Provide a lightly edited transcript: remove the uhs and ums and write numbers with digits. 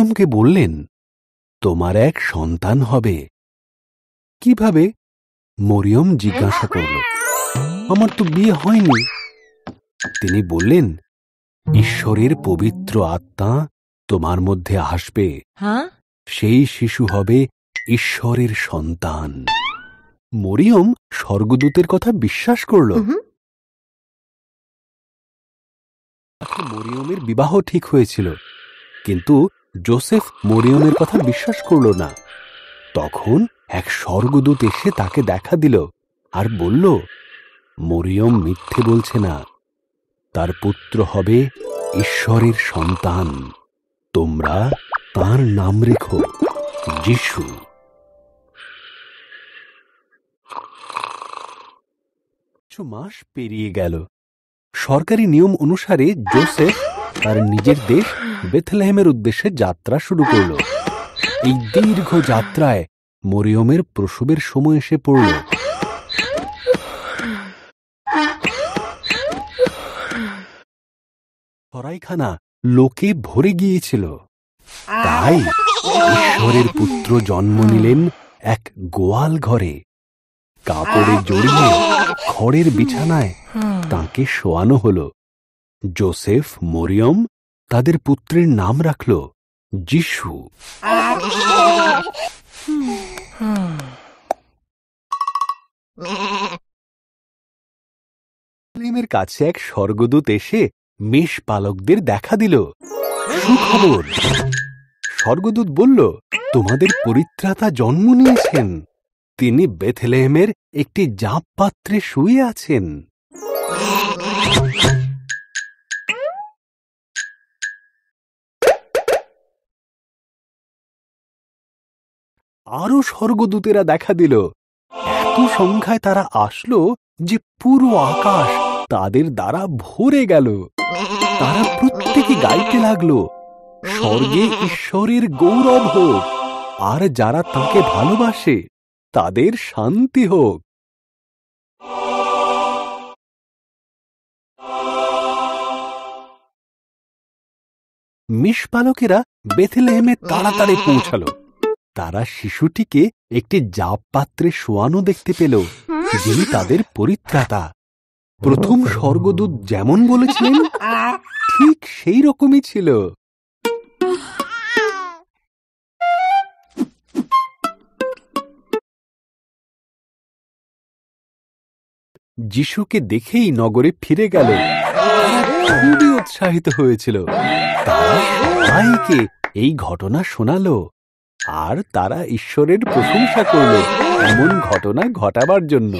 মরিয়মকে বললেন, তোমার এক সন্তান হবে। কিভাবে? মরিয়ম জিজ্ঞাসা করল। আমার তো বিয়ে হয়নি। তিনি বললেন, ঈশ্বরের পবিত্র আত্মা তোমার মধ্যে আসবে, সেই শিশু হবে ঈশ্বরের সন্তান। মরিয়ম স্বর্গদূতের কথা বিশ্বাস করল। মরিয়মের বিবাহ ঠিক হয়েছিল, কিন্তু যোসেফ মরিয়মের কথা বিশ্বাস করল না। তখন এক স্বর্গদূত এসে তাকে দেখা দিল আর বলল, মরিয়ম মিথ্যে বলছে না, তার পুত্র হবে ঈশ্বরের সন্তান। তোমরা তার নাম রেখো যিশু। কিছু মাস পেরিয়ে গেল। সরকারি নিয়ম অনুসারে যোসেফ তার নিজের দেশ বেথলেহেমের উদ্দেশ্যে যাত্রা শুরু করল। এই দীর্ঘ যাত্রায় মরিয়মের প্রসবের সময় এসে পড়ল। সরাইখানা লোকে ভরে গিয়েছিল। তাই ঈশ্বরের পুত্র জন্ম নিলেন এক গোয়াল ঘরে। কাপড়ে জড়িয়ে খড়ের বিছানায় তাঁকে শোয়ানো হল। যোসেফ মরিয়ম তাদের পুত্রের নাম রাখল যিশু। বেথলেহেমের কাছে এক স্বর্গদূত এসে মেষ পালকদের দেখা দিল। সুখবর! স্বর্গদূত বলল, তোমাদের পরিত্রাতা জন্ম নিয়েছেন। তিনি বেথলেহেমের একটি জাপ পাত্রে শুয়ে আছেন। আরো স্বর্গদূতেরা দেখা দিল। এত সংখ্যায় তারা আসলো যে পুরো আকাশ তাদের দ্বারা ভরে গেল। তারা প্রত্যেকে গাইতে লাগলো, স্বর্গে ঈশ্বরের গৌরব হোক, আর যারা তাকে ভালোবাসে তাদের শান্তি হোক। মেষপালকেরা বেথলেহেমে তাড়াতাড়ি পৌঁছালো। তারা শিশুটিকে একটি জাপ পাত্রে শোয়ানো দেখতে পেল, যিনি তাদের পরিত্রাতা। প্রথম স্বর্গদূত যেমন বলেছিলেন ঠিক সেই রকমই ছিল। যিশুকে দেখেই নগরে ফিরে গেল। খুবই উৎসাহিত হয়েছিল। তারা সবাইকে এই ঘটনা শোনালো, আর তারা ঈশ্বরের প্রশংসা করল এমন ঘটনা ঘটাবার জন্য।